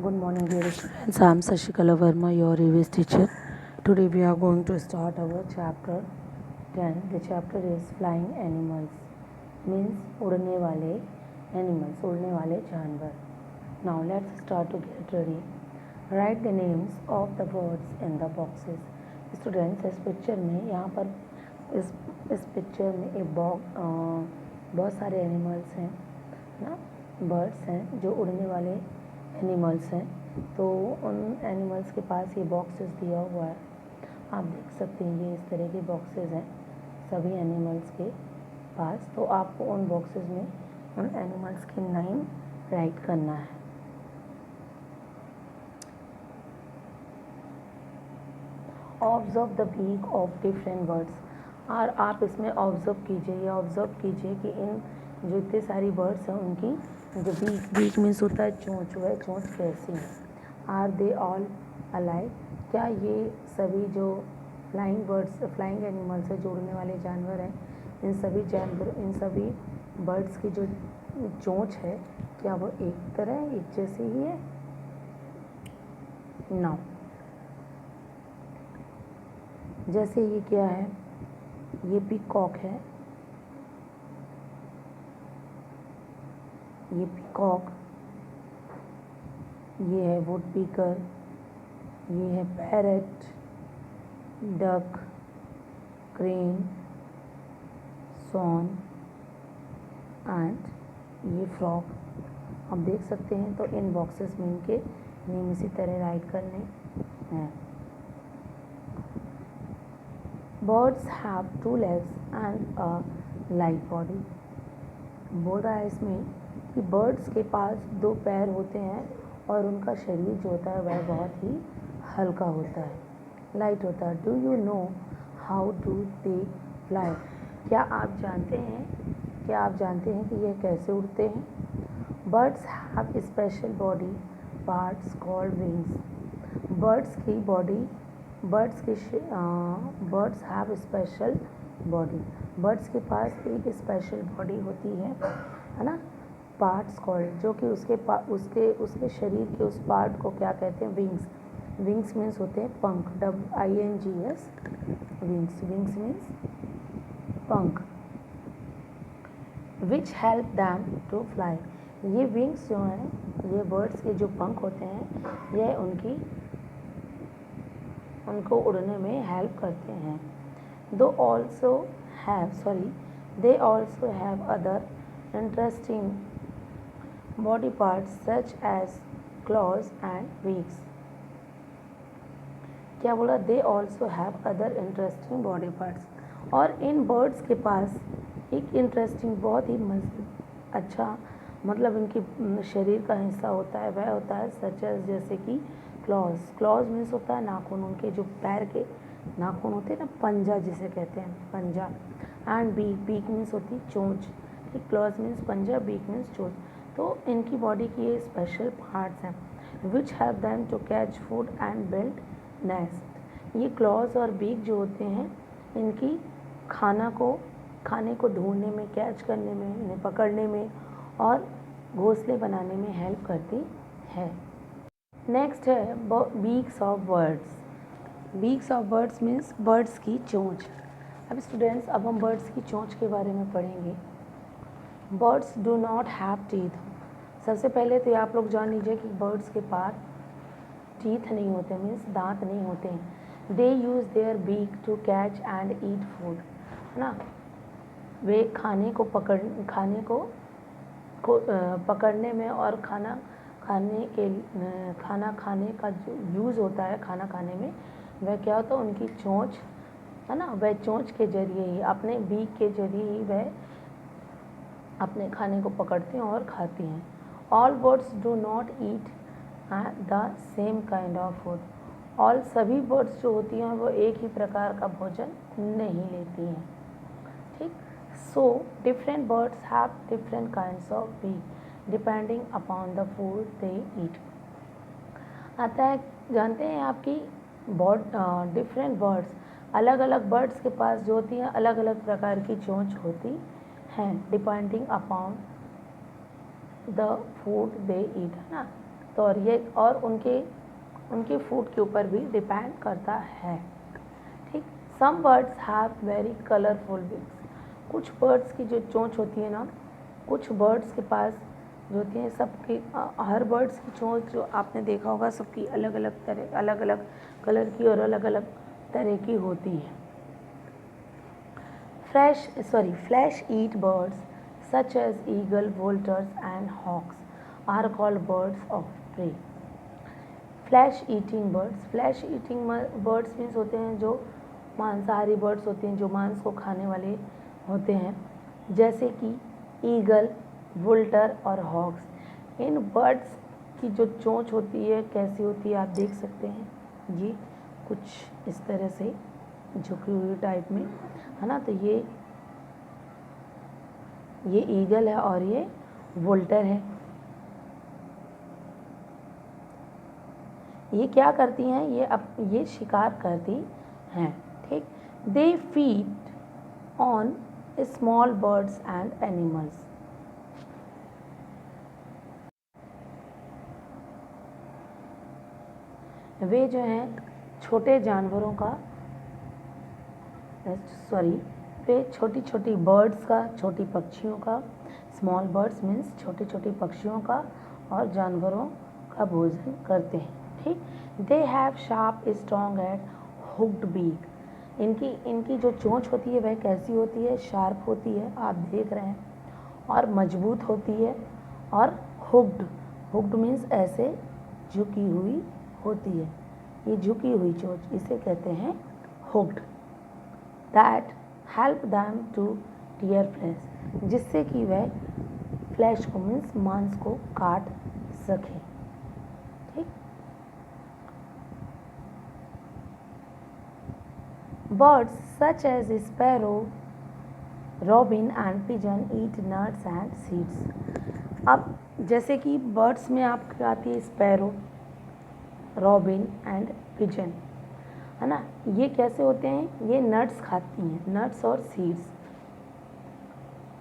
Good morning, dear students. I am Sashikala Verma, your EVS teacher. Today we are going to start our chapter 10. The chapter is Flying Animals, means उड़ने वाले animals, उड़ने वाले जानवर. Now let's start to get ready. Write the names of the birds in the boxes. Students, इस picture में यहाँ पर इस पिक्चर में एक बहुत सारे एनिमल्स हैं ना, बर्ड्स हैं जो उड़ने वाले एनिमल्स हैं. तो उन एनिमल्स के पास ये बॉक्सेस दिया हुआ है, आप देख सकते हैं. ये इस तरह के बॉक्सेस हैं सभी एनिमल्स के पास. तो आपको उन बॉक्सेस में उन एनिमल्स के नाम राइट करना है. Observe the beak of different birds. और आप इसमें ऑब्जर्व कीजिए, ये ऑब्जर्व कीजिए कि इन जो इतने सारी बर्ड्स हैं उनकी जो बीक मीन्स होता है चोंच, वह चोंच कैसी है. Are they all alike. क्या ये सभी जो फ्लाइंग एनिमल्स है, जो उड़ने वाले जानवर हैं, इन सभी बर्ड्स की जो चोंच है क्या वो एक तरह एक जैसी ही है. नाउ जैसे ये क्या है, ये पीकॉक है, ये पीकॉक, ये है वुड पीकर, ये है parrot, duck, crane, swan and ये फ्रॉग. आप देख सकते हैं. तो इन बॉक्सेस में इनके नेम इसी तरह राइट करने हैं. Birds have 2 legs and a light body. बोल रहा है इसमें कि बर्ड्स के पास 2 पैर होते हैं और उनका शरीर जो होता है वह बहुत ही हल्का होता है, लाइट होता है. Do you know how do they fly. क्या आप जानते हैं कि यह कैसे उड़ते हैं. Birds have special body parts called wings. Birds have special body. Birds के पास एक स्पेशल बॉडी होती है ना, पार्ट्स कॉल्ड, जो कि उसके शरीर के उस पार्ट को क्या कहते हैं, विंग्स. विंग्स मीन्स होते हैं पंख, WINGS, विंग्स. विंग्स मीन्स पंख. Which help them to fly. ये विंग्स जो हैं, ये बर्ड्स के जो पंख होते हैं, यह उनको उड़ने में हेल्प करते हैं. They also have other interesting body parts such as claws and beaks. क्या बोला, they also have other interesting body parts. और इन बर्ड्स के पास एक इंटरेस्टिंग, बहुत ही अच्छा, मतलब इनकी शरीर का हिस्सा होता है, वह होता है सच एज, जैसे कि क्लॉज. क्लॉज मीन्स होता है नाखून, उनके जो पैर के नाखून होते हैं ना, पंजा जिसे कहते हैं, पंजा. एंड बीक मीन्स होती है चोंच. क्लॉज मीन्स पंजा, बीक मीन्स चोंच. तो इनकी बॉडी की ये स्पेशल पार्ट्स हैं. Which help them to catch food and build nest. ये क्लॉज और बीक जो होते हैं, इनकी खाने को ढूंढने में, कैच करने में, इन्हें पकड़ने में और घोंसले बनाने में हेल्प करती है. नेक्स्ट है beaks of birds. Beaks of birds means birds की चोंच. अब स्टूडेंट्स, अब हम बर्ड्स की चोंच के बारे में पढ़ेंगे. Birds do not have teeth. सबसे पहले तो आप लोग जान लीजिए कि बर्ड्स के पास टीथ नहीं होते, मीन्स दांत नहीं होते हैं. They use their beak to catch and eat food, है ना. वे खाने को पकड़ने में और खाना खाने का जो यूज़ होता है खाना खाने में, वह क्या होता है, उनकी चोंच, है ना. वह चोंच के जरिए ही, अपने बीक के जरिए ही वह अपने खाने को पकड़ते हैं और खाती हैं. All birds do not eat the same kind of food. All सभी बर्ड्स जो होती हैं वो एक ही प्रकार का भोजन नहीं लेती हैं. ठीक. So different birds have different kinds of beak depending upon the food they eat. आता है, जानते हैं आपकी डिफरेंट बर्ड्स, अलग अलग बर्ड्स के पास जो होती हैं अलग अलग प्रकार की चोंच होती हैं, depending upon the food they ईट, है ना. तो और ये और उनके फूड के ऊपर भी डिपेंड करता है। ठीक, some birds have very colourful wings. कुछ बर्ड्स की जो चोंच होती है ना, कुछ बर्ड्स के पास जो होती है, सबकी हर बर्ड्स की चोंच जो आपने देखा होगा सबकी अलग अलग कलर की और अलग अलग तरह की होती है। Flesh eat birds such as eagle, vultures and hawks are called birds of prey. Flesh eating birds means होते हैं जो मांसाहारी बर्ड्स होते हैं, जो मांस को खाने वाले होते हैं, जैसे कि ईगल, वुल्टर और हॉक्स। इन बर्ड्स की जो चोंच होती है कैसी होती है आप देख सकते हैं, ये कुछ इस तरह से झुकी हुई टाइप में है ना। तो ये ईगल है और ये वुल्टर है। ये क्या करती हैं, ये शिकार करती हैं। ठीक, they feed on small birds and animals. वे जो हैं छोटे जानवरों का वे छोटी छोटी बर्ड्स का, छोटी पक्षियों का, स्मॉल बर्ड्स मीन्स छोटी छोटी पक्षियों का और जानवरों का भोजन करते हैं। ठीक, they have sharp strong and hooked beak. इनकी जो चोंच होती है वह कैसी होती है, शार्प होती है, आप देख रहे हैं, और मजबूत होती है, और हुक्ड मीन्स ऐसे झुकी हुई होती है। ये झुकी हुई चोंच इसे कहते हैं hooked. That help them to tear flesh, जिससे कि वह फ्लैश को मीन्स मांस को काट सके। ठीक, birds such as sparrow, robin and pigeon eat nuts and seeds. अब जैसे कि बर्ड्स में आपकी आती है स्पैरो, रॉबिन एंड पिजन, है ना। ये कैसे होते हैं, ये नट्स खाती हैं, नट्स और seeds.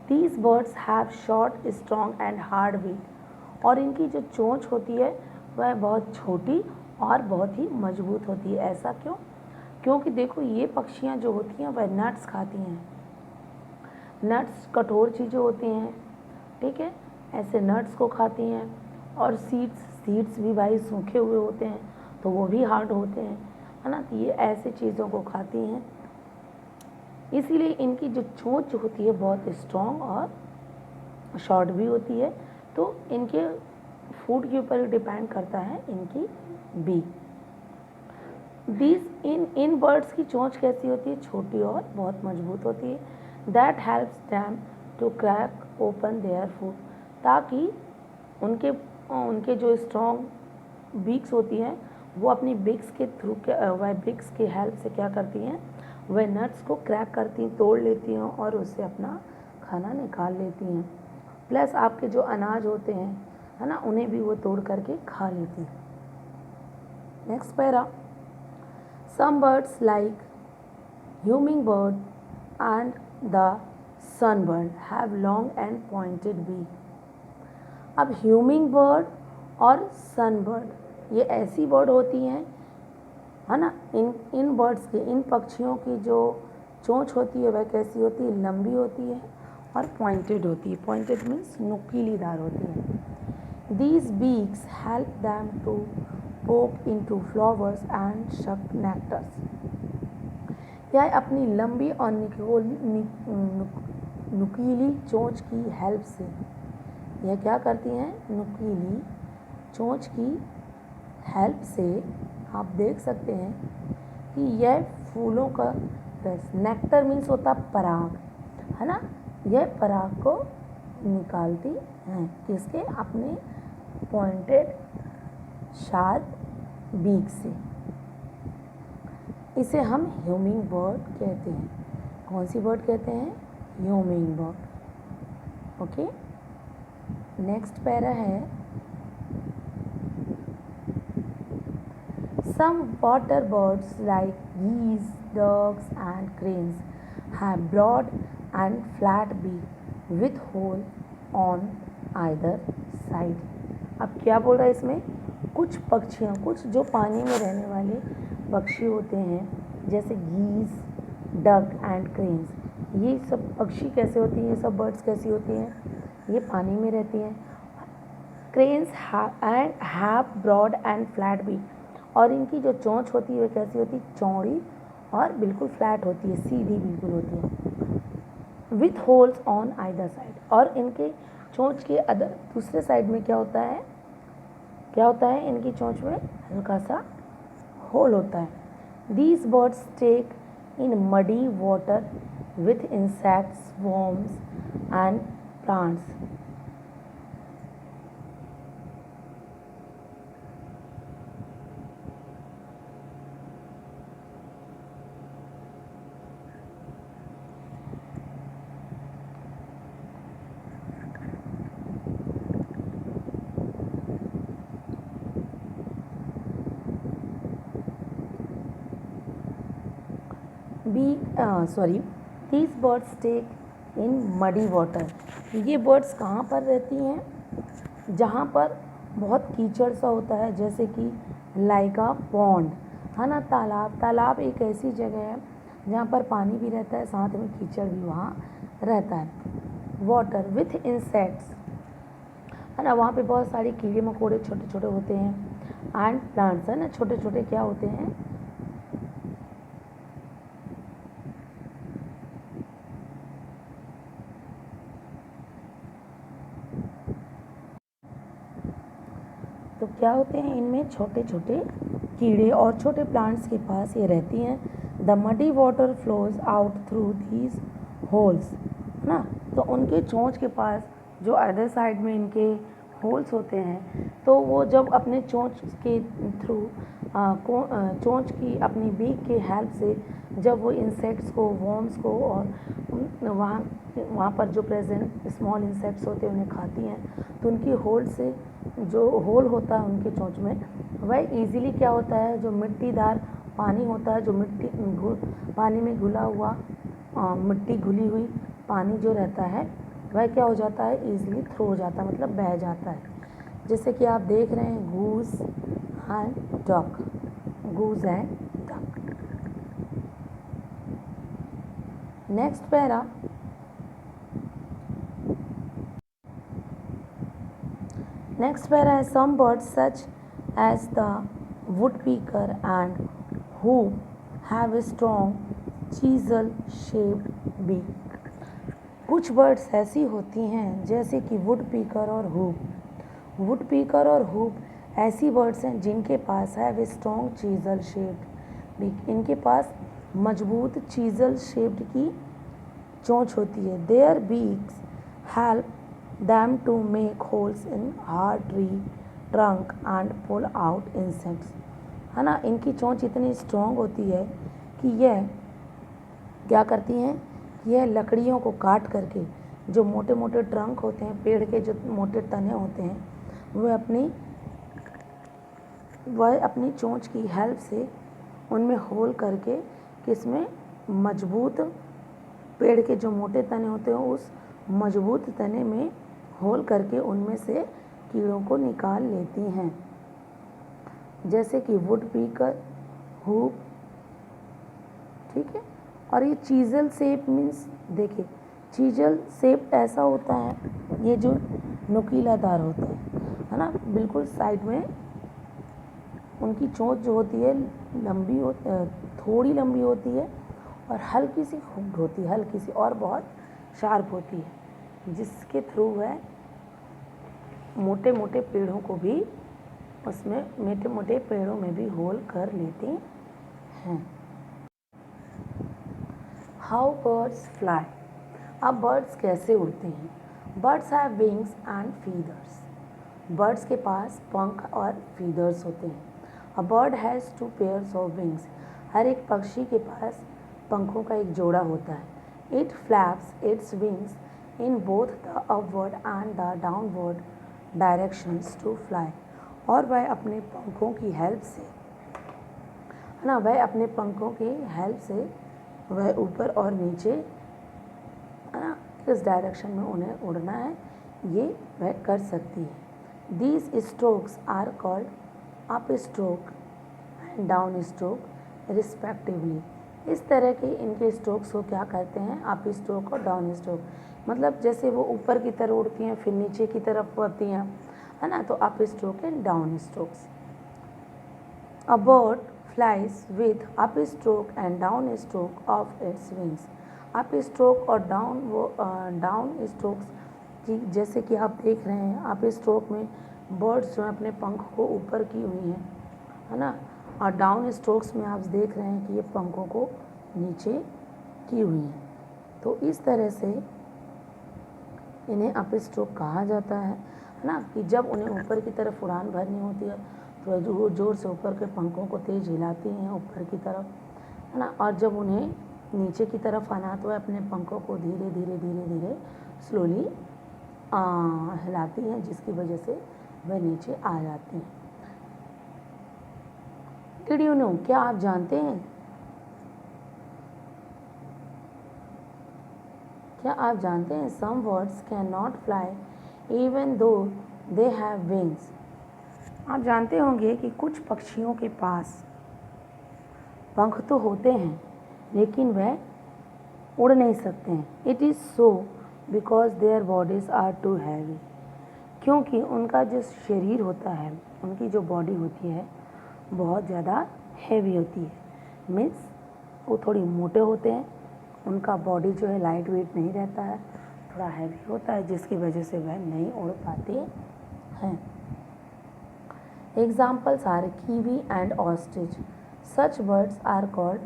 These birds have short strong and hard beak. और इनकी जो चोंच होती है वह बहुत छोटी और बहुत ही मजबूत होती है। ऐसा क्यों? क्योंकि देखो ये पक्षियाँ जो होती हैं वह नट्स खाती हैं। नट्स कठोर चीज़ें होती हैं, ठीक है, ऐसे नट्स को खाती हैं। और सीड्स भी भाई सूखे हुए होते हैं तो वो भी हार्ड होते हैं, है ना। तो ये ऐसी चीज़ों को खाती हैं, इसीलिए इनकी जो चोंच होती है बहुत स्ट्रॉन्ग और शॉर्ट भी होती है। तो इनके फूड के ऊपर डिपेंड करता है इनकी बीक। इन बर्ड्स की चोंच कैसी होती है, छोटी और बहुत मजबूत होती है। That helps them to crack open their food, ताकि उनके जो स्ट्रॉन्ग बीक्स होती हैं वो अपनी बिक्स के थ्रू वह बिक्स की हेल्प से क्या करती हैं, वह नट्स को क्रैक करती हैं, तोड़ लेती हैं और उससे अपना खाना निकाल लेती हैं। प्लस आपके जो अनाज होते हैं, है ना, उन्हें भी वो तोड़ करके खा लेती हैं। Next para, some birds like humming bird and the sunbird have long and pointed beak. अब ह्यूमिंग बर्ड और सनबर्ड ये ऐसी बर्ड होती हैं, है ना, इन बर्ड्स के, इन पक्षियों की जो चोंच होती है वह कैसी होती है, लंबी होती है और पॉइंटेड होती है। पॉइंटेड मीन्स नुकीलीदार होती है। These beaks help them to poke into flowers and suck nectars. यह अपनी लंबी और नुकीली चोंच की हेल्प से, यह क्या करती हैं, नुकीली चोंच की हेल्प से आप देख सकते हैं कि यह फूलों का रस, नेक्टर मीन्स होता पराग, है ना, यह पराग को निकालती हैं किसके, अपने पॉइंटेड शार्प बीक से। इसे हम ह्यूमिंग बर्ड कहते हैं। कौन सी बर्ड कहते हैं, humming bird. Okay, next para है, some water birds like geese, ducks and cranes have broad and flat beak with hole on either side। अब क्या बोल रहा है इसमें, कुछ पक्षियाँ, कुछ जो पानी में रहने वाले पक्षी होते हैं जैसे गीज, डक एंड क्रेन्स, ये सब पक्षी कैसे होती हैं, ये सब बर्ड्स कैसी होती हैं, ये पानी में रहती हैं। Cranes have broad and flat beak, और इनकी जो चोंच होती है वो कैसी होती है, चौड़ी और बिल्कुल फ्लैट होती है, सीधी बिल्कुल होती है। With holes on either side, और इनके चोंच के अदर दूसरे साइड में क्या होता है, इनकी चोंच में हल्का सा होल होता है। These birds take in muddy water with insects, worms and plants. These birds take in muddy water, ये बर्ड्स कहाँ पर रहती हैं, जहाँ पर बहुत कीचड़ सा होता है, जैसे कि लाइक अ पॉन्ड, है ना, तालाब एक ऐसी जगह है जहाँ पर पानी भी रहता है, साथ में कीचड़ भी वहाँ रहता है। वाटर विथ इंसेक्ट्स, है ना, वहाँ पे बहुत सारे कीड़े मकोड़े छोटे छोटे होते हैं, एंड प्लांट्स, है ना, छोटे छोटे क्या होते हैं, तो क्या होते हैं, इनमें छोटे छोटे कीड़े और छोटे प्लांट्स के पास ये रहती हैं। The muddy water flows out through these holes, है ना, तो उनके चोंच के पास जो अदर साइड में इनके होल्स होते हैं, तो वो जब अपने चोंच के थ्रू चोंच की अपनी बीक के हेल्प से जब वो इंसेक्ट्स को, वॉर्म्स को और वहाँ पर जो प्रेजेंट स्मॉल इंसेक्ट्स होते हैं उन्हें खाती हैं, तो उनकी होल से जो होल होता है उनके चोंच में, वह इजीली क्या होता है, जो मिट्टीदार पानी होता है, जो पानी में घुला हुआ मिट्टी घुली हुई पानी जो रहता है, वह क्या हो जाता है, इजीली थ्रो हो जाता है, मतलब बह जाता है। जैसे कि आप देख रहे हैं goose and duck, goose and duck. Next para, है some birds such as the woodpecker and hoop have a strong chisel shaped beak। कुछ बर्ड्स ऐसी होती हैं जैसे कि वुडपीकर और हुप ऐसी बर्ड्स हैं जिनके पास have a strong chisel shaped beak, इनके पास मजबूत चीजल शेप्ड की चोंच होती है। Their beaks help them to make holes in hard tree trunk and pull out insects, है ना, इनकी चोंच इतनी स्ट्रॉन्ग होती है कि यह क्या करती हैं, यह लकड़ियों को काट करके जो मोटे मोटे ट्रंक होते हैं, पेड़ के जो मोटे तने होते हैं, वह अपनी चोंच की हेल्प से उनमें होल करके किसमें, मजबूत पेड़ के जो मोटे तने होते हैं उस मजबूत तने में होल करके उनमें से कीड़ों को निकाल लेती हैं। जैसे कि वुडपीकर, हुप, ठीक है। और ये चीजल शेप मीन्स, देखिए चीजल शेप ऐसा होता है, ये जो नुकीलादार होता है ना, बिल्कुल साइड में उनकी चोंच जो होती है लंबी थोड़ी लंबी होती है और हल्की सी हुक्ड होती है, हल्की सी, और बहुत शार्प होती है, जिसके थ्रू वह मोटे मोटे पेड़ों को भी उसमें मोटे मोटे पेड़ों में भी होल कर लेती हैं। हाउ बर्ड्स फ्लाई, अब बर्ड्स कैसे उड़ते हैं। Birds have wings and feathers, birds के पास पंख और फीदर्स होते हैं। A bird has 2 pairs of wings, हर एक पक्षी के पास पंखों का एक जोड़ा होता है। It flaps its wings in both the upward and the downward directions to fly, और वह अपने पंखों की हेल्प से, है ना, वह अपने पंखों की हेल्प से वह ऊपर और नीचे, है ना, किस डायरेक्शन में उन्हें उड़ना है ये वह कर सकती है। These strokes are called up stroke and down stroke respectively. इस तरह के इनके स्ट्रोक्स को क्या कहते हैं, अप स्ट्रोक और डाउन स्ट्रोक। मतलब जैसे वो ऊपर की तरफ उड़ती हैं फिर नीचे की तरफ आती हैं, है ना, तो up stroke and down strokes. A bird flies with up stroke and down stroke of its wings. Up stroke और डाउन स्ट्रोक्स की जैसे कि आप देख रहे हैं, अप स्ट्रोक में बर्ड्स जो हैं अपने पंख को ऊपर की हुई हैं, है ना, और डाउन स्ट्रोक्स में आप देख रहे हैं कि ये पंखों को नीचे की हुई हैं। तो इस तरह से इन्हें अप स्ट्रोक कहा जाता है ना, कि जब उन्हें ऊपर की तरफ उड़ान भरनी होती है तो वो जोर से ऊपर के पंखों को तेज़ हिलाती हैं ऊपर की तरफ, है ना, और जब उन्हें नीचे की तरफ आना तो अपने पंखों को धीरे धीरे धीरे धीरे स्लोली हिलाती हैं, जिसकी वजह से वह नीचे आ जाती हैं। डिड यू नो, क्या आप जानते हैं, क्या आप जानते हैं some birds can not fly even though they have wings. आप जानते होंगे कि कुछ पक्षियों के पास पंख तो होते हैं लेकिन वह उड़ नहीं सकते हैं। It is so because their bodies are too heavy, क्योंकि उनका जो शरीर होता है, उनकी जो बॉडी होती है बहुत ज़्यादा हैवी होती है। मीन्स वो थोड़ी मोटे होते हैं, उनका बॉडी जो है लाइट वेट नहीं रहता है, थोड़ा हैवी होता है, जिसकी वजह से वह नहीं उड़ पाते हैं। Examples are kiwi and ostrich. Such birds are called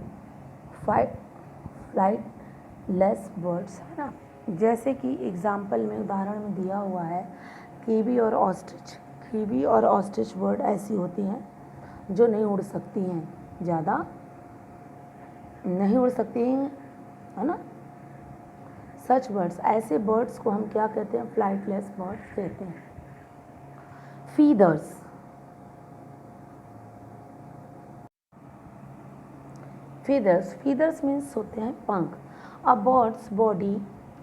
flightless birds, है ना। जैसे कि एग्जाम्पल में उदाहरण में दिया हुआ है कीवी और ऑस्ट्रिच। कीवी और ऑस्ट्रिच बर्ड ऐसी होती हैं जो नहीं उड़ सकती हैं, ज़्यादा नहीं उड़ सकती हैं, है ना। सच बर्ड्स, ऐसे बर्ड्स को हम क्या कहते हैं, फ्लाइटलेस बर्ड्स कहते हैं। फीदर्स, फीदर्स मीन्स होते हैं पंख। A bird's body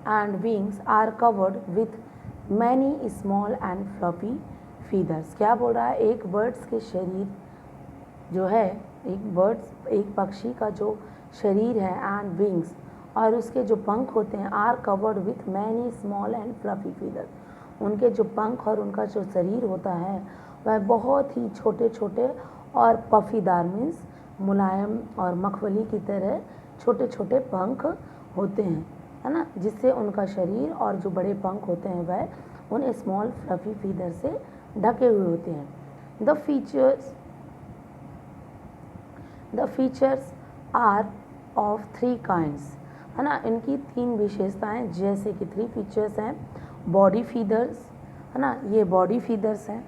and wings are covered with many small and fluffy feathers. क्या बोल रहा है, एक बर्ड्स के शरीर जो है, एक पक्षी का जो शरीर है एंड विंग्स, और उसके जो पंख होते हैं, are covered with many small and fluffy feathers. उनके जो पंख और उनका जो शरीर होता है वह बहुत ही छोटे छोटे और पफीदार मीन्स मुलायम और मखमली की तरह छोटे छोटे पंख होते हैं, है ना, जिससे उनका शरीर और जो बड़े पंख होते हैं वह उन स्मॉल फ्लफी फीदर से ढके हुए होते हैं। The features are of 3 kinds, है ना। इनकी 3 विशेषताएं, जैसे कि 3 फीचर्स हैं। बॉडी फीदर्स, है ना, ये बॉडी फीदर्स हैं।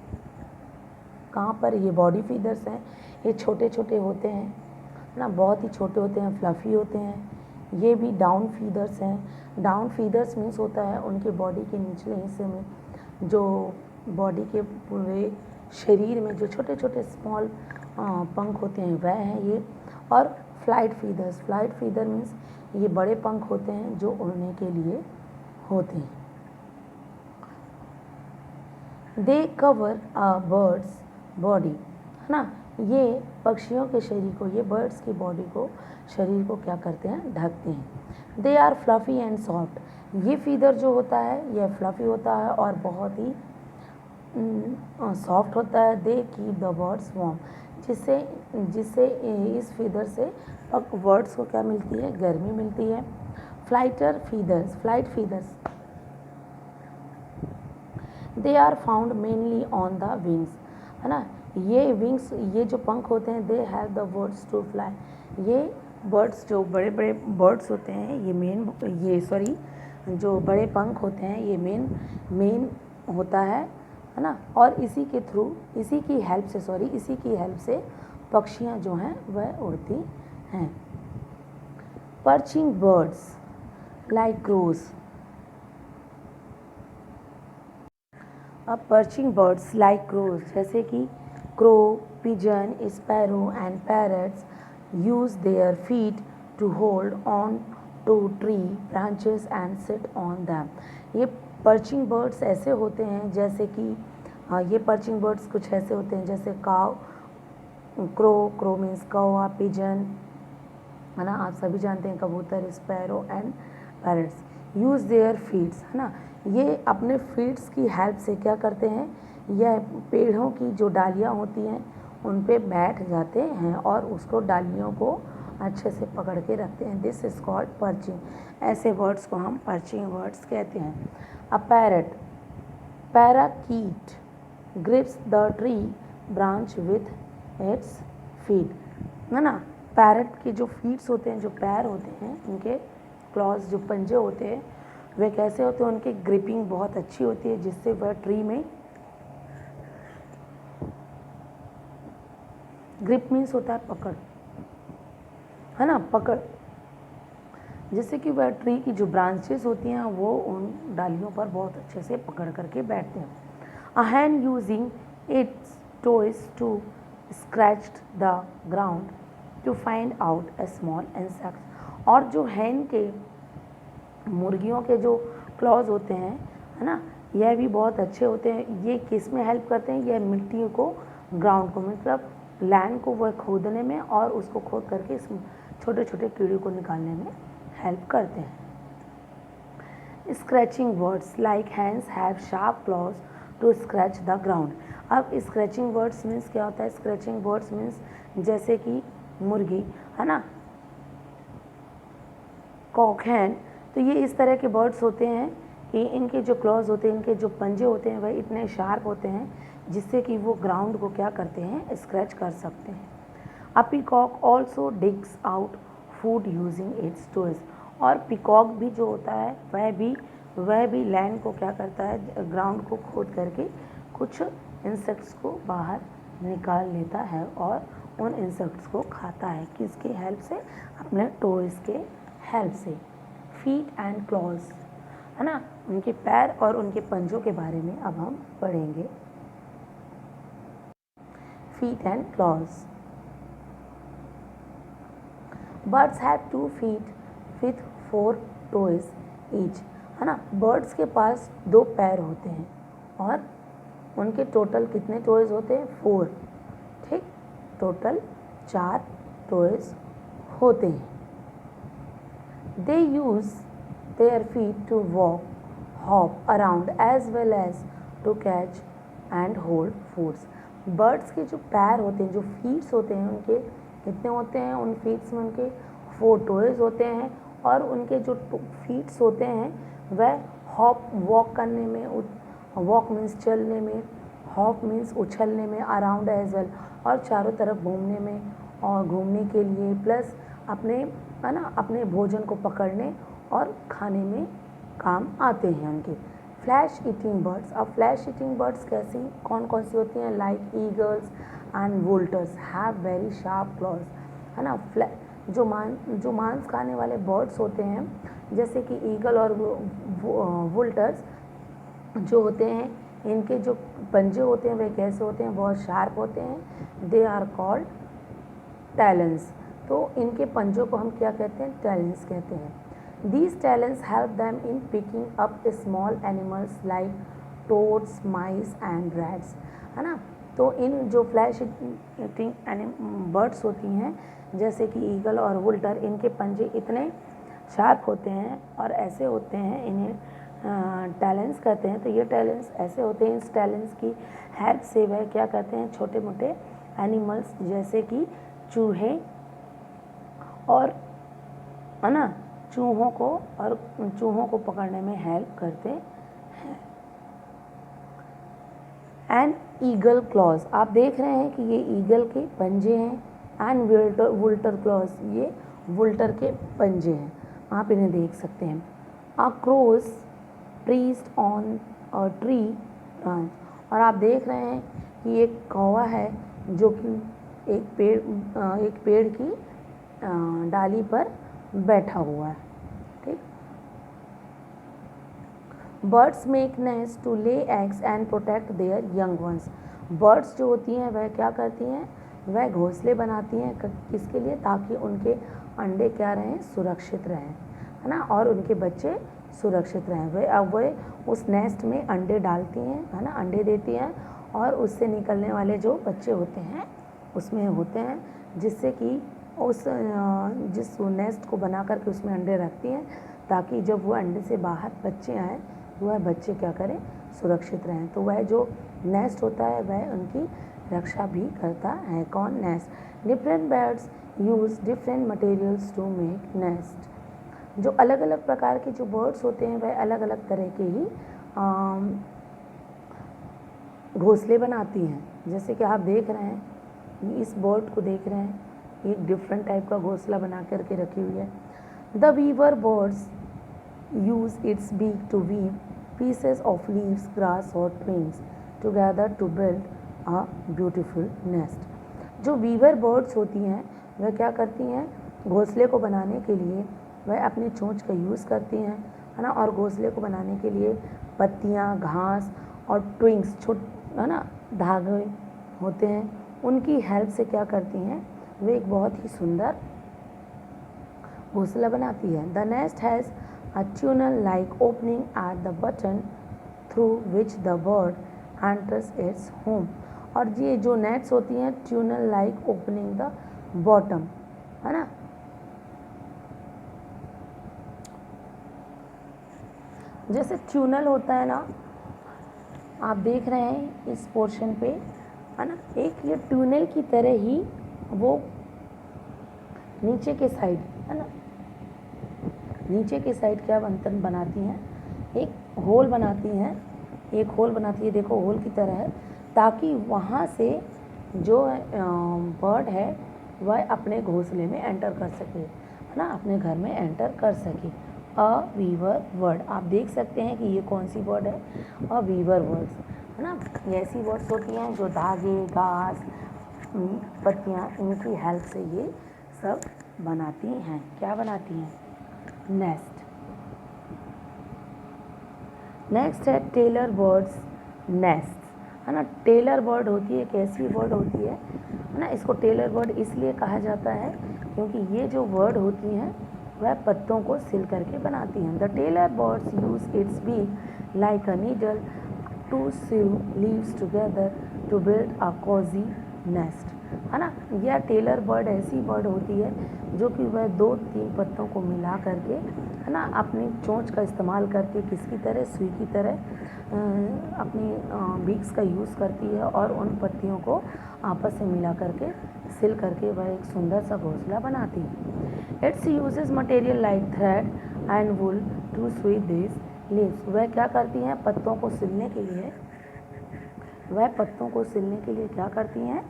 कहाँ पर, ये बॉडी फीदर्स हैं, ये छोटे छोटे होते हैं, है ना, बहुत ही छोटे होते हैं, फ्लफ़ी होते हैं। ये भी डाउन फीदर्स हैं। डाउन फीदर्स मीन्स होता है उनके बॉडी के निचले हिस्से में, जो बॉडी के पूरे शरीर में जो छोटे छोटे स्मॉल पंख होते हैं वह हैं ये। और फ्लाइट फीदर मीन्स ये बड़े पंख होते हैं जो उड़ने के लिए होते हैं। दे कवर अ बर्ड्स बॉडी, है ना, ये पक्षियों के शरीर को, ये बर्ड्स की बॉडी को, शरीर को क्या करते हैं, ढकते हैं। They are fluffy and soft. ये फीदर जो होता है यह फ्लफ़ी होता है और बहुत ही सॉफ्ट होता है। They keep the birds warm, जिससे इस फीदर से बर्ड्स को क्या मिलती है, गर्मी मिलती है। Flight feathers they are found mainly on the wings, है ना। ये विंग्स, ये जो पंख होते हैं, they have the birds to fly. ये बर्ड्स जो बड़े बड़े बर्ड्स होते हैं, जो बड़े पंख होते हैं ये मेन होता है ना। और इसी की हेल्प से पक्षियाँ जो हैं वह उड़ती हैं। Perching birds like crows. अब पर्चिंग बर्ड्स लाइक क्रोज, जैसे कि crow, pigeon, sparrow and parrots use their feet to hold on to tree branches and sit on them. ये पर्चिंग बर्ड्स ऐसे होते हैं, जैसे कि ये पर्चिंग बर्ड्स कुछ ऐसे होते हैं जैसे काव क्रो मीन्स कौवा, पिजन, है ना, आप सभी जानते हैं कबूतर, sparrow and parrots use their feeds, है ना, ये अपने फीड्स की हेल्प से क्या करते हैं, यह पेड़ों की जो डालियाँ होती हैं उन पे बैठ जाते हैं और उसको डालियों को अच्छे से पकड़ के रखते हैं। This is called perching. ऐसे वर्ड्स को हम पर्चिंग वर्ड्स कहते हैं। A parrot, parakeet grips the tree branch with its feet, है ना। पैरट के जो फीट्स होते हैं, जो पैर होते हैं, उनके क्लॉज, जो पंजे होते हैं, वे कैसे होते हैं, उनकी ग्रिपिंग बहुत अच्छी होती है जिससे वह ट्री में, ग्रिप मीन्स होता है पकड़, है ना, पकड़, जिससे कि वह ट्री की जो ब्रांचेस होती हैं वो उन डालियों पर बहुत अच्छे से पकड़ करके बैठते हैं। A hen using its toes to scratch the ground to find out a small insect, और जो हैन के, मुर्गियों के जो क्लॉज होते हैं, है ना, यह भी बहुत अच्छे होते हैं। ये किस में हेल्प करते हैं, यह मिट्टी को, ग्राउंड को, मतलब लैंड को वह खोदने में और उसको खोद करके इस छोटे छोटे कीड़े को निकालने में हेल्प करते हैं। Scratching words like hands have sharp claws to scratch the ground. अब स्क्रैचिंग वर्ड्स मीन्स क्या होता है, स्क्रैचिंग वर्ड्स मीन्स जैसे कि मुर्गी, है ना, कॉक हैन, तो ये इस तरह के बर्ड्स होते हैं कि इनके जो क्लॉज होते हैं, इनके जो पंजे होते हैं वह इतने शार्प होते हैं जिससे कि वो ग्राउंड को क्या करते हैं, स्क्रैच कर सकते हैं। अ peacock also digs out food using its toes, और पीकॉक भी जो होता है वह भी लैंड को क्या करता है, ग्राउंड को खोद करके कुछ इंसेक्ट्स को बाहर निकाल लेता है और उन इंसेक्ट्स को खाता है। किसकी हेल्प से, अपने टोज के हेल्प से। फीट एंड क्लॉज, है ना, उनके पैर और उनके पंजों के बारे में अब हम पढ़ेंगे। Feet and clause. Birds have 2 feet with 4 toes each, है ना, बर्ड्स के पास 2 पैर होते हैं और उनके टोटल कितने टोइज होते हैं, 4, ठीक, टोटल 4 टोइज होते हैं। They use their feet to walk, hop around as well as to catch and hold foods. Birds के जो पैर होते हैं, जो फीट्स होते हैं, उनके कितने होते हैं, उन फीट्स में उनके 4 टोइज होते हैं और उनके जो फीट्स होते हैं वह हॉप, वॉक करने में, वॉक मीन्स चलने में, हॉप मीन्स उछलने में, अराउंड एज वेल, और चारों तरफ घूमने में और घूमने के लिए, प्लस अपने, है ना, अपने भोजन को पकड़ने और खाने में काम आते हैं उनके। Flesh eating birds. अब फ्लैश ईटिंग बर्ड्स कैसी, कौन कौन सी होती हैं, like eagles and vultures have very sharp claws, है ना। जो मांस खाने वाले बर्ड्स होते हैं जैसे कि ईगल और वुल्टर्स जो होते हैं, इनके जो पंजे होते हैं वे कैसे होते हैं, बहुत शार्प होते हैं। दे आर कॉल्ड टैलेंस, तो इनके पंजों को हम क्या कहते हैं, टैलेंस कहते हैं। These talons help them in picking up small animals like toads, mice and rats, है ना। तो इन जो फ्लैश ईटिंग बर्ड्स होती हैं जैसे कि ईगल और वुल्टर, इनके पंजे इतने शार्प होते हैं और ऐसे होते हैं, इन्हें टैलेंस कहते हैं। तो ये टैलेंस ऐसे होते हैं, इस टैलेंस की हेल्प से वह क्या करते हैं, छोटे मोटे एनिमल्स जैसे कि चूहे और, है ना, चूहों को पकड़ने में हेल्प करते हैं। एंड ईगल क्लॉज, आप देख रहे हैं कि ये ईगल के पंजे हैं। एंड वुल्टर क्लॉज, ये वुल्टर के पंजे हैं, आप इन्हें देख सकते हैं। A crows perched on a tree branch, और आप देख रहे हैं कि एक कौवा है जो कि एक पेड़ की डाली पर बैठा हुआ है, ठीक। Birds make nest to lay eggs and protect their young ones. Birds जो होती हैं वह क्या करती हैं, वह घोंसले बनाती हैं, किसके लिए, ताकि उनके अंडे क्या रहें, सुरक्षित रहें, है ना, और उनके बच्चे सुरक्षित रहें। वह उस नेस्ट में अंडे डालती हैं, है ना, अंडे देती हैं और उससे निकलने वाले जो बच्चे होते हैं उसमें होते हैं, जिससे कि उस जिस नेस्ट को बना करके उसमें अंडे रखती हैं, ताकि जब वो अंडे से बाहर बच्चे आएँ तो वह बच्चे क्या करें, सुरक्षित रहें। तो वह जो नेस्ट होता है वह उनकी रक्षा भी करता है। कौन? Nest. Different birds use different materials to make nest. जो अलग अलग प्रकार के जो बर्ड्स होते हैं वह अलग अलग तरह के ही घोंसले बनाती हैं। जैसे कि आप देख रहे हैं, इस बर्ड को देख रहे हैं, एक डिफरेंट टाइप का घोंसला बना करके रखी हुई है। The weaver birds use its beak to weave pieces of leaves, grass और twigs together to build a beautiful nest. जो वीवर बर्ड्स होती हैं वह क्या करती हैं, घोंसले को बनाने के लिए वह अपनी चोंच का यूज़ करती हैं, है ना, और घोंसले को बनाने के लिए पत्तियाँ, घास और ट्विग्स, है ना, धागे होते हैं, उनकी हेल्प से क्या करती हैं, वे एक बहुत ही सुंदर घोंसला बनाती है। The nest has a tunnel like opening at the bottom through which the bird enters its home। और ये जो नेट्स होती हैं, tunnel like opening the bottom, है ना, जैसे ट्यूनल होता है ना, आप देख रहे हैं इस पोर्शन पे, है ना, एक ये ट्यूनल की तरह ही वो नीचे के साइड, है ना, नीचे के साइड क्या बनाती हैं, एक होल बनाती हैं, एक होल बनाती है, देखो होल की तरह है, ताकि वहाँ से जो बर्ड है वह अपने घोंसले में एंटर कर सके, है ना, अपने घर में एंटर कर सके। अ वीवर वर्ड, आप देख सकते हैं कि ये कौन सी वर्ड है, अ वीवर वर्ड्स, है ना। ये ऐसी वर्ड्स होती हैं जो धागे, घास, पत्तियाँ, इनकी हेल्प से ये सब बनाती हैं। क्या बनाती हैं? नेस्ट। नेक्स्ट है टेलर बर्ड्स नेस्ट, है ना। टेलर बर्ड होती है, एक ऐसी बर्ड होती है ना, इसको टेलर बर्ड इसलिए कहा जाता है क्योंकि ये जो बर्ड होती हैं वह पत्तों को सिल करके बनाती हैं। The tailor birds use its beak like a needle to sew leaves together to build a cosy nest, है ना। यह टेलर बर्ड ऐसी बर्ड होती है जो कि वह 2-3 पत्तों को मिला करके, है ना, अपनी चोंच का इस्तेमाल करके किसकी तरह, सुई की तरह अपनी बीक्स का यूज़ करती है और उन पत्तियों को आपस में मिला करके सिल करके वह एक सुंदर सा घोंसला बनाती है। Its uses material like thread and wool to sew this leaves. वह क्या करती हैं, पत्तों को सिलने के लिए, वह पत्तों को सिलने के लिए क्या करती हैं,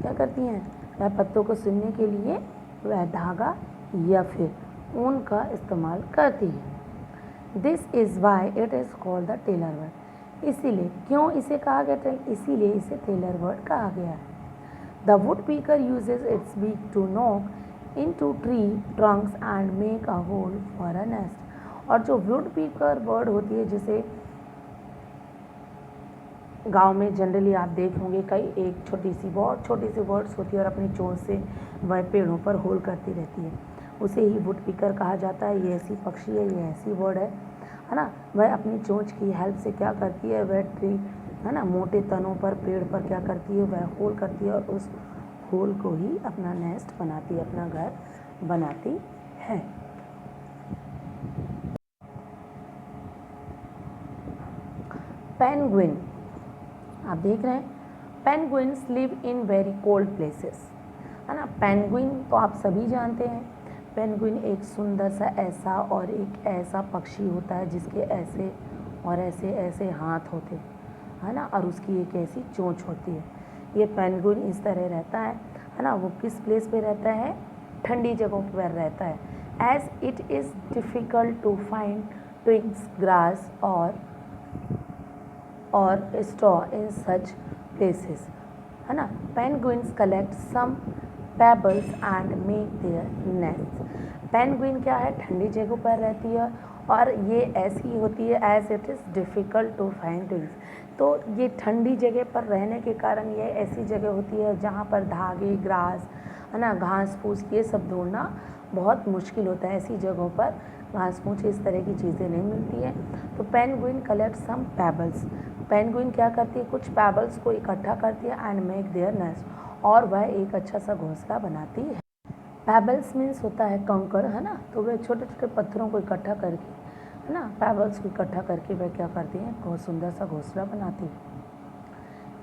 क्या करती हैं, वह पत्तों को सिलने के लिए वह धागा या फिर ऊन का इस्तेमाल करती है। This is why it is called the tailor bird. इसीलिए, क्यों इसे कहा गया, इसीलिए इसे टेलर बर्ड कहा गया है। The woodpecker uses its beak to knock into tree trunks and make a hole for a nest. और जो वुड पीकर बर्ड होती है, जिसे गांव में जनरली आप देख होंगे, कई एक छोटी सी बहुत छोटी सी बर्ड्स होती है और अपनी चोंच से वह पेड़ों पर होल करती रहती है, उसे ही वुड पिकर कहा जाता है। ये ऐसी पक्षी है, ये ऐसी बर्ड है ना। वह अपनी चोंच की हेल्प से क्या करती है, वह ट्री, है ना, मोटे तनों पर, पेड़ पर क्या करती है, वह होल करती है और उस होल को ही अपना नेस्ट बनाती है, अपना घर बनाती है। पेंगुइन, आप देख रहे हैं, penguins live in very cold places, है ना। पेंगुइन तो आप सभी जानते हैं, पेंगुइन एक सुंदर सा ऐसा और एक ऐसा पक्षी होता है जिसके ऐसे और ऐसे ऐसे हाथ होते हैं, है ना, और उसकी एक ऐसी चोंच होती है। ये पेंगुइन इस तरह रहता है ना। वो किस प्लेस पे रहता है, ठंडी जगहों पर रहता है। As it is difficult to find twigs, grass और straw in such places, है ना। Penguins collect some pebbles and make their nests। Penguin क्या है, ठंडी जगहों पर रहती है और ये ऐसी होती है as it is difficult to find twigs. तो ये ठंडी जगह पर रहने के कारण ये ऐसी जगह होती है जहाँ पर धागे, ग्रास, है ना, घास फूस, ये सब ढूंढना बहुत मुश्किल होता है। ऐसी जगहों पर घास फूस, इस तरह की चीज़ें नहीं मिलती हैं। तो penguin collect some pebbles, penguin क्या करती है, कुछ पेबल्स को इकट्ठा करती है एंड मेक देयर नेस्ट, और वह एक अच्छा सा घोंसला बनाती है। पैबल्स मीन्स होता है कंकर, है ना, तो वह छोटे छोटे पत्थरों को इकट्ठा करके, है ना, पैबल्स को इकट्ठा करके वह क्या करती है, बहुत सुंदर सा घोंसला बनाती है।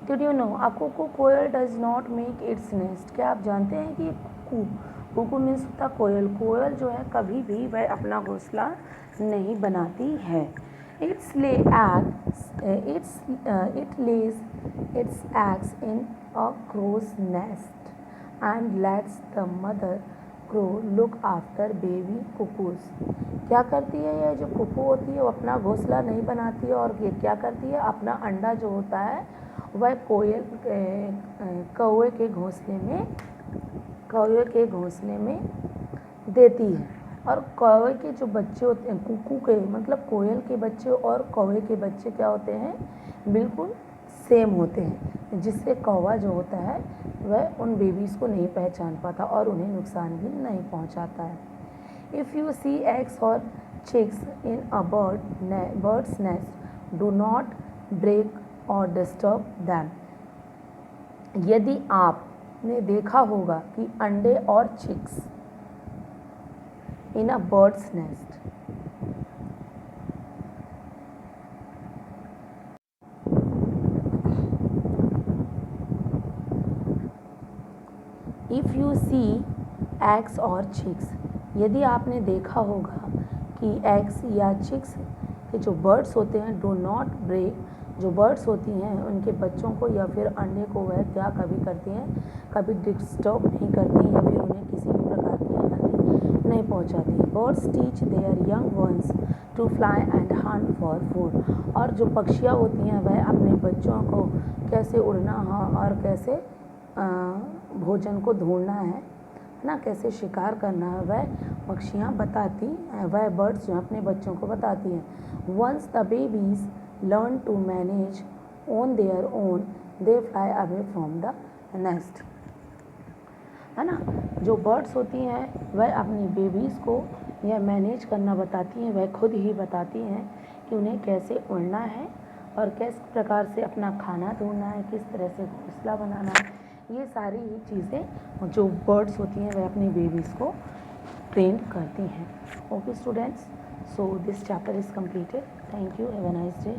Did you know a cuckoo कोयल does not make its nest. क्या आप जानते हैं कि कुकू मीन्स होता कोयल, कोयल जो है कभी भी वह अपना घोंसला नहीं बनाती है। Its lay eggs it lays its eggs in a crow's nest and lets the mother crow look after baby cuckoos. क्या करती है ये जो कुकू होती है, वो अपना घोंसला नहीं बनाती है, और ये क्या करती है, अपना अंडा जो होता है वह कौवे के घोंसले में देती है। और कौवे के जो बच्चे होते हैं, कुकू के मतलब कोयल के बच्चे और कौवे के बच्चे क्या होते हैं, बिल्कुल सेम होते हैं, जिससे कौवा जो होता है वह उन बेबीज़ को नहीं पहचान पाता और उन्हें नुकसान भी नहीं पहुंचाता है। इफ़ यू सी एग्स और chicks in a bird's nest, do not break और डिस्टर्ब दैम। यदि आपने देखा होगा कि अंडे और chicks in a bird's nest, if you see eggs और चिक्स, यदि आपने देखा होगा कि एग्स या चिक्स के जो बर्ड्स होते हैं, डू नॉट ब्रेक, जो बर्ड्स होती हैं उनके बच्चों को या फिर अंडे को वह क्या कभी करती हैं, कभी डिस्टर्ब नहीं करती या फिर उन्हें किसी भी प्रकार की हानि नहीं पहुंचाती। Birds teach their young ones to fly and hunt for food. और जो पक्षियाँ होती हैं वह अपने बच्चों को कैसे उड़ना है और कैसे भोजन को ढूंढना है ना, कैसे शिकार करना है, वह पक्षियाँ बताती हैं, वह बर्ड्स जो अपने बच्चों को बताती हैं। Once the babies learn to manage on their own they fly away from the nest, है ना। जो बर्ड्स होती हैं वह अपनी बेबीज़ को यह मैनेज करना बताती हैं, वह खुद ही बताती हैं कि उन्हें कैसे उड़ना है और किस प्रकार से अपना खाना ढूंढना है, किस तरह से घोंसला बनाना है। ये सारी ही चीज़ें जो बर्ड्स होती हैं वह अपनी बेबीज़ को ट्रेन करती हैं। Okay students, so this chapter is completed. Thank you. Have a nice day.